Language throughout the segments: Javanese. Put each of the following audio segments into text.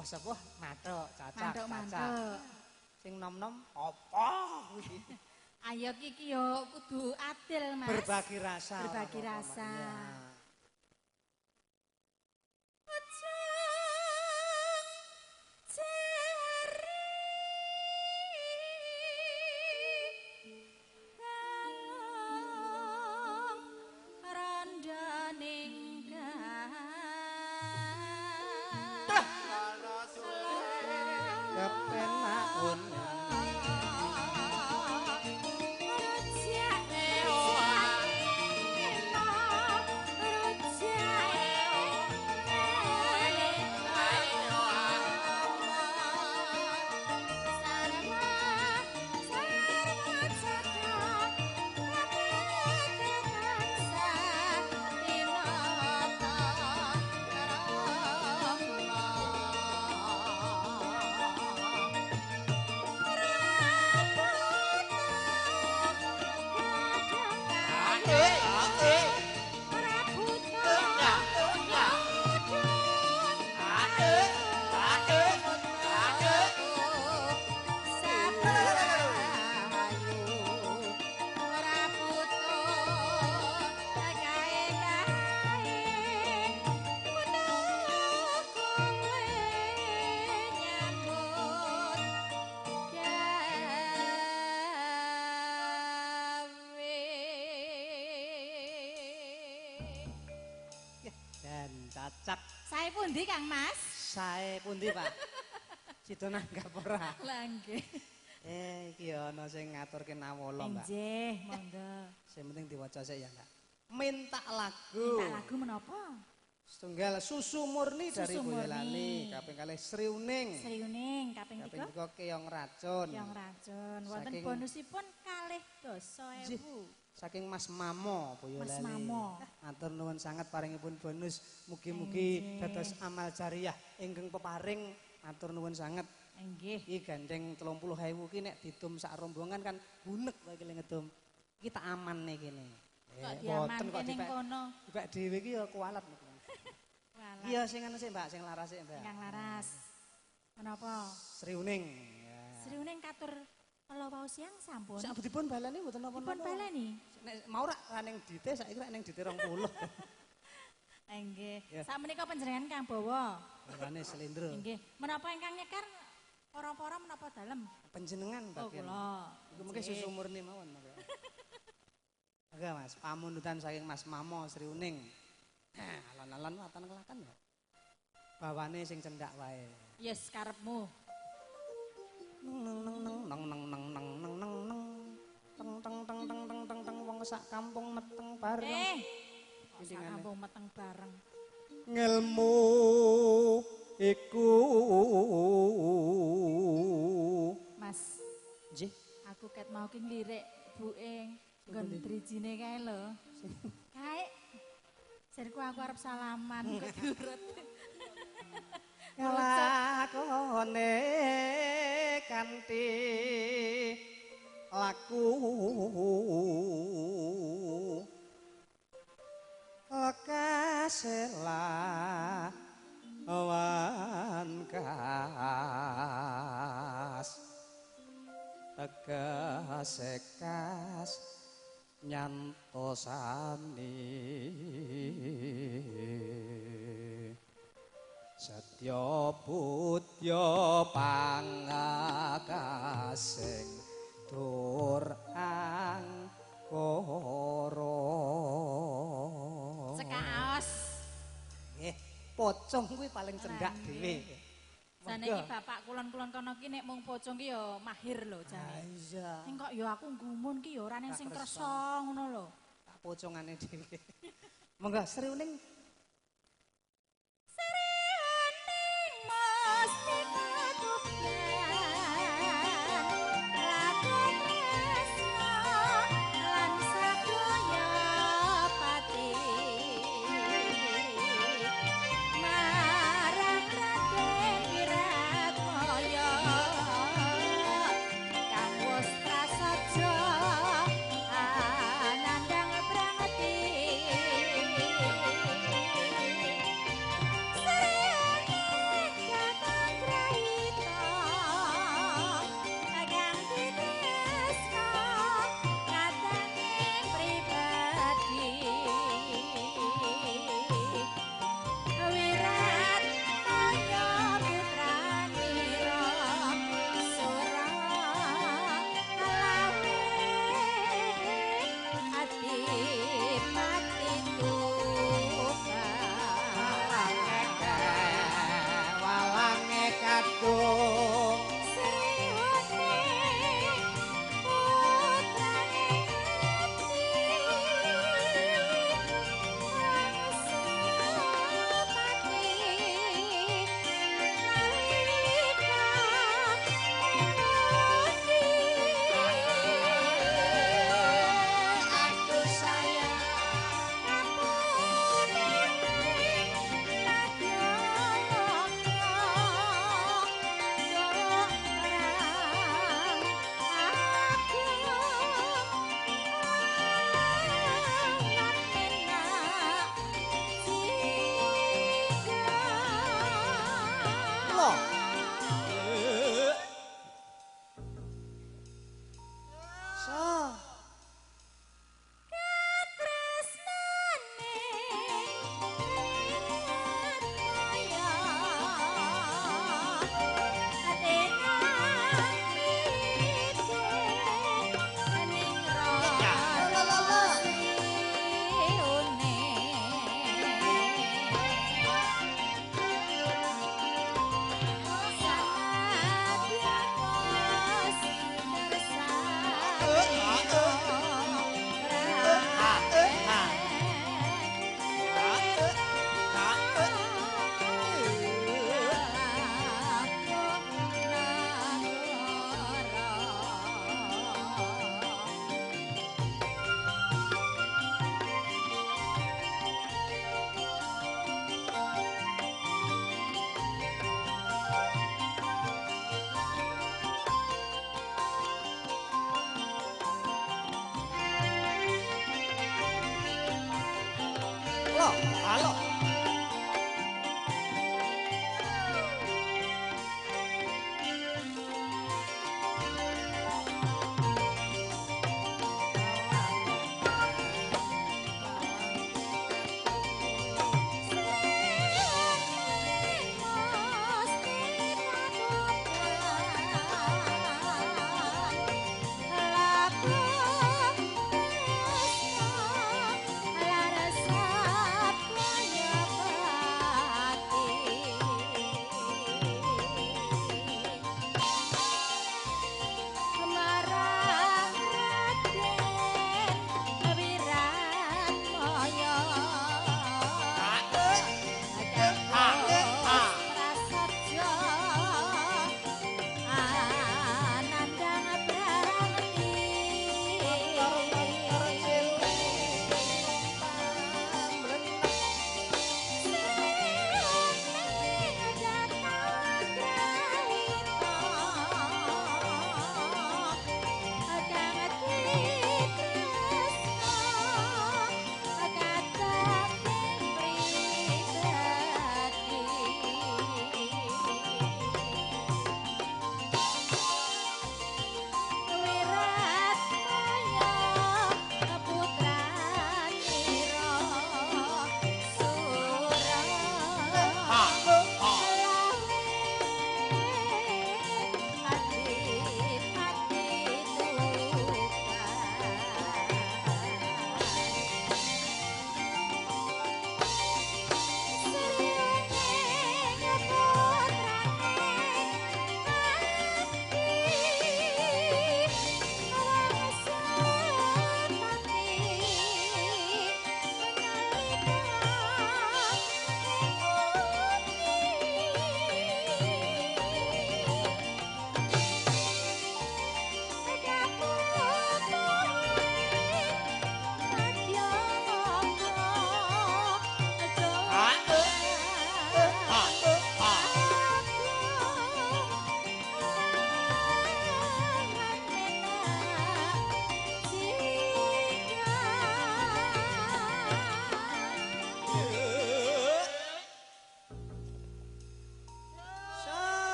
sepuh-sepuh matuk cacak. Mantuk. Sing nom-nom apa kuwi? Ayo iki yo kudu adil, Mas. Berbagi rasa. Berbagi rasa. Cacak. Sae pundi Kang Mas? Sae pundi, Pak? Sida nanggap ora? Lah nggih. Iki ana sing ngaturke nawala, Mbak. Nggih, monggo. Sing penting diwaca sik ya, Mbak. Minta lagu. Minta lagu menapa? Setunggal Susu Murni dari Boyolali, kaping kalih Sriuning. Sriuning kaping 3. Kaping 3 Keong Racun. Keong Racun. Wonten bonusipun 2.000.000. Saking Mas Mamo Boyolali. Mas Mamo. Matur nuwun sangat paringipun bonus. Mugi-mugi dados amal jariah ingkang peparing. Matur nuwun sangat. Nggih. Iki gandeng 30.000 ki nek didum sak rombongan kan bunek wae ki ngedum. Iki tak aman nih kene. Kok diaman ning kono. Dibak dhewe ki ya kualat. Iya sing anu sik Mbak, sing laras sik Mbak. Ingkang laras. Menapa? Sriuning. Sriuning katur kala wau siang sampun. Sak budipun baleni mboten napa-napa. Dipun baleni. Nek mau rak ning dite saiki rak ning dite 20. Nggih. Sakmenika panjenengan Kang Bawa. Bawane selindro. Nggih. Menapa ingkang nyekar para-para menapa dalem? Panjenengan bagian. Oh, kula. Iku mungkin Susu Murni mawon. Oke Mas, pamundutan saking Mas Mamo Sriuning. Alon-alon watan kelakan ya. Bawane sing cendak wae. Yes, karepmu. Neng neng neng neng neng neng neng neng neng neng teng teng teng teng teng teng teng wong sak kampung meteng bareng. Sak kampung meteng bareng. Ngelmu iku Mas. Nggih. Aku ket mau ki nglirik buke nggon drijine kae lho. Kae Sirku aku arep salaman kok diurut. Lakone kanthi laku kasela awan kas tegase kas nyantosani Satya Budya pangakasing tur angkara Sekaos. Nggih, pocong kuwi paling cendak dhewe. Saniki bapak kulon-kulon kono ki nek mung pocong ki ya mahir lho jane. Iya. Sing kok ya aku nggumun ki ya ora ning sing kersa ngono lho. Tak pocongane dhewe. Monggo Sriuning. Sriuning mesti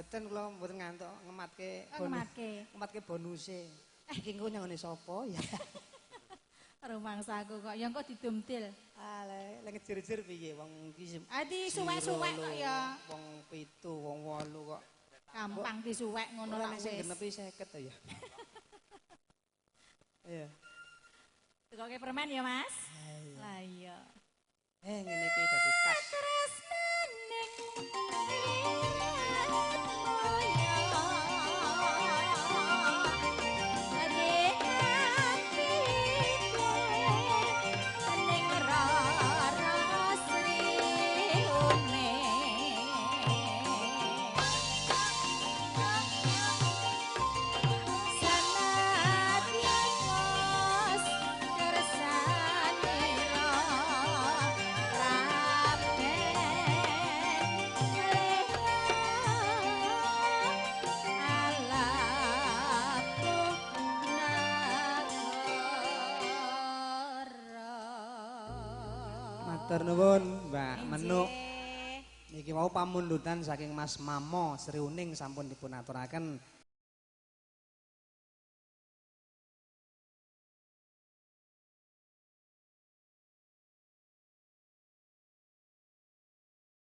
Mboten kula mboten ngantuk ngematke ngematke bonuse. Iki engko nyangone sapa ya? Rumangsaku kok ya engko didumtil. Ah, lek ngejir-jir piye wong iki. Adi suwek-suwek kok ya. Wong 7, wong 8 kok. Gampang disuwek ngono lak wis. Sing genepi 50 to ya. Iya. Tukoke permen ya, Mas? Lah iya. Ngene iki dadi kas. Matur nuwun Mbak Menuk. Niki mau pamundutan saking Mas Mamo Sri Uning sampun dipun aturaken.